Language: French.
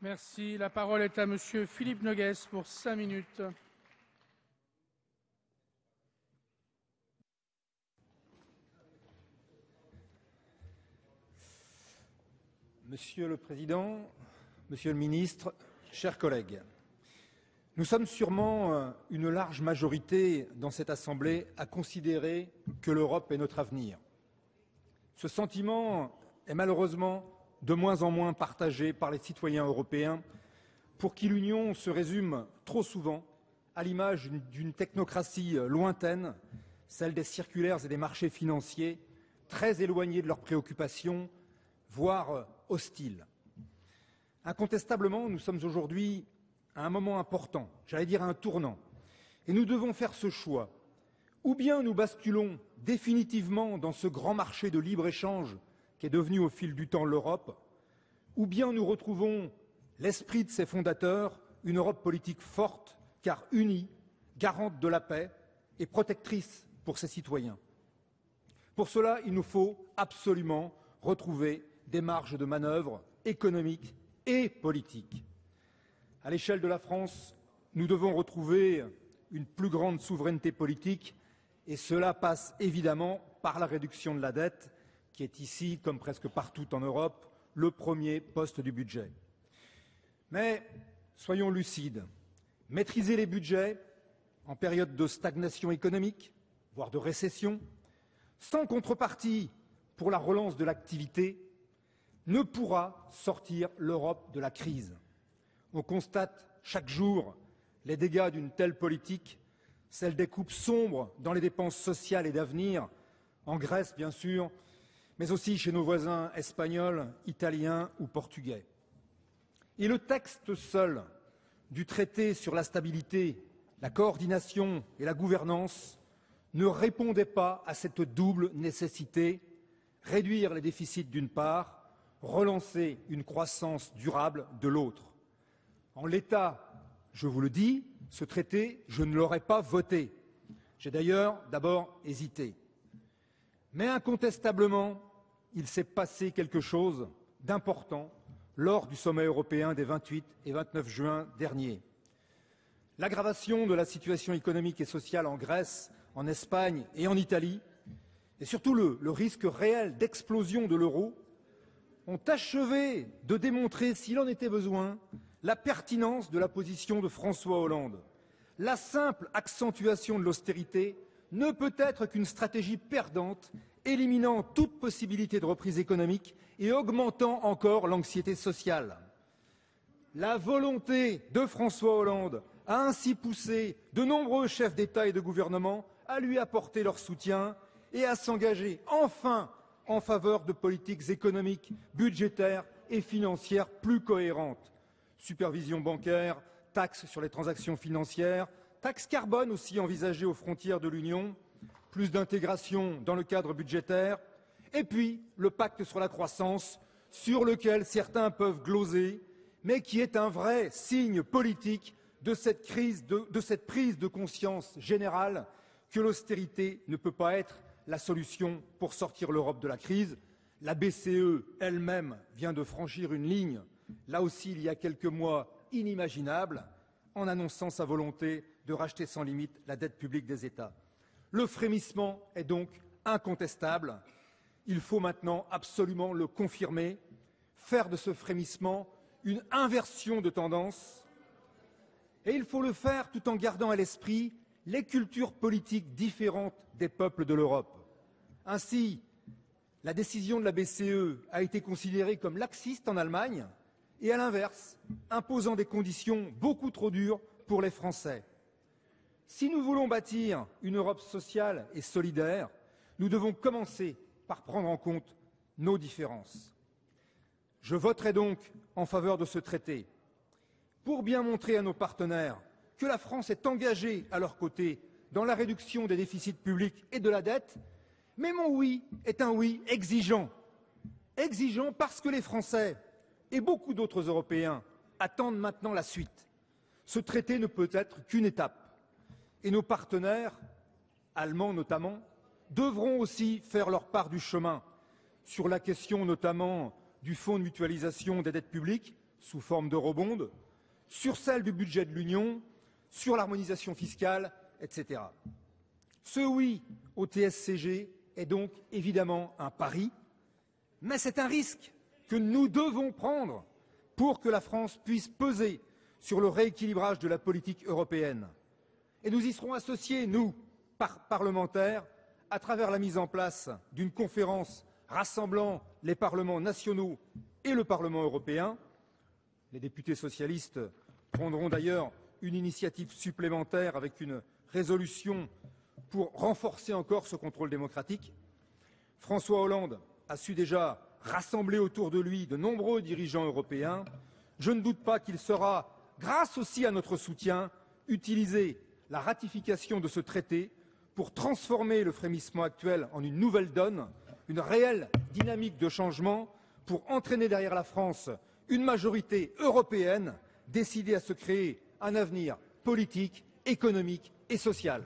Merci. La parole est à Monsieur Philippe Noguès pour 5 minutes. Monsieur le Président, Monsieur le Ministre, chers collègues, nous sommes sûrement une large majorité dans cette Assemblée à considérer que l'Europe est notre avenir. Ce sentiment est malheureusement de moins en moins partagé par les citoyens européens pour qui l'Union se résume trop souvent à l'image d'une technocratie lointaine, celle des circulaires et des marchés financiers, très éloignés de leurs préoccupations, voire hostiles. Incontestablement, nous sommes aujourd'hui à un moment important, j'allais dire à un tournant, et nous devons faire ce choix. Ou bien nous basculons définitivement dans ce grand marché de libre-échange qui est devenu au fil du temps l'Europe, ou bien nous retrouvons l'esprit de ses fondateurs, une Europe politique forte, car unie, garante de la paix et protectrice pour ses citoyens. Pour cela, il nous faut absolument retrouver des marges de manœuvre économiques et politiques. À l'échelle de la France, nous devons retrouver une plus grande souveraineté politique et cela passe évidemment par la réduction de la dette qui est ici, comme presque partout en Europe, le premier poste du budget. Mais soyons lucides, maîtriser les budgets en période de stagnation économique, voire de récession, sans contrepartie pour la relance de l'activité, ne pourra sortir l'Europe de la crise. On constate chaque jour les dégâts d'une telle politique, celle des coupes sombres dans les dépenses sociales et d'avenir, en Grèce bien sûr, mais aussi chez nos voisins espagnols, italiens ou portugais. Et le texte seul du traité sur la stabilité, la coordination et la gouvernance ne répondait pas à cette double nécessité, réduire les déficits d'une part, relancer une croissance durable de l'autre. En l'état, je vous le dis, ce traité, je ne l'aurais pas voté. J'ai d'ailleurs d'abord hésité. Mais incontestablement, il s'est passé quelque chose d'important lors du sommet européen des 28 et 29 juin dernier. L'aggravation de la situation économique et sociale en Grèce, en Espagne et en Italie, et surtout le risque réel d'explosion de l'euro, ont achevé de démontrer, s'il en était besoin, la pertinence de la position de François Hollande. La simple accentuation de l'austérité ne peut être qu'une stratégie perdante, éliminant toute possibilité de reprise économique et augmentant encore l'anxiété sociale. La volonté de François Hollande a ainsi poussé de nombreux chefs d'État et de gouvernement à lui apporter leur soutien et à s'engager enfin en faveur de politiques économiques, budgétaires et financières plus cohérentes. Supervision bancaire, taxe sur les transactions financières, taxe carbone aussi envisagée aux frontières de l'Union, plus d'intégration dans le cadre budgétaire, et puis le pacte sur la croissance, sur lequel certains peuvent gloser, mais qui est un vrai signe politique de cette prise de conscience générale que l'austérité ne peut pas être la solution pour sortir l'Europe de la crise. La BCE elle-même vient de franchir une ligne, là aussi il y a quelques mois, inimaginable, en annonçant sa volonté de racheter sans limite la dette publique des États. Le frémissement est donc incontestable. Il faut maintenant absolument le confirmer, faire de ce frémissement une inversion de tendance. Et il faut le faire tout en gardant à l'esprit les cultures politiques différentes des peuples de l'Europe. Ainsi, la décision de la BCE a été considérée comme laxiste en Allemagne et, à l'inverse, imposant des conditions beaucoup trop dures pour les Français. Si nous voulons bâtir une Europe sociale et solidaire, nous devons commencer par prendre en compte nos différences. Je voterai donc en faveur de ce traité pour bien montrer à nos partenaires que la France est engagée à leur côté dans la réduction des déficits publics et de la dette, mais mon oui est un oui exigeant. Exigeant parce que les Français et beaucoup d'autres Européens attendent maintenant la suite. Ce traité ne peut être qu'une étape. Et nos partenaires, allemands notamment, devront aussi faire leur part du chemin sur la question notamment du fonds de mutualisation des dettes publiques, sous forme d'eurobonds, sur celle du budget de l'Union, sur l'harmonisation fiscale, etc. Ce oui au TSCG est donc évidemment un pari, mais c'est un risque que nous devons prendre pour que la France puisse peser sur le rééquilibrage de la politique européenne. Et nous y serons associés, nous, parlementaires, à travers la mise en place d'une conférence rassemblant les parlements nationaux et le Parlement européen. Les députés socialistes prendront d'ailleurs une initiative supplémentaire avec une résolution pour renforcer encore ce contrôle démocratique. François Hollande a su déjà rassembler autour de lui de nombreux dirigeants européens. Je ne doute pas qu'il saura, grâce aussi à notre soutien, utiliser la ratification de ce traité pour transformer le frémissement actuel en une nouvelle donne, une réelle dynamique de changement, pour entraîner derrière la France une majorité européenne décidée à se créer un avenir politique, économique et social.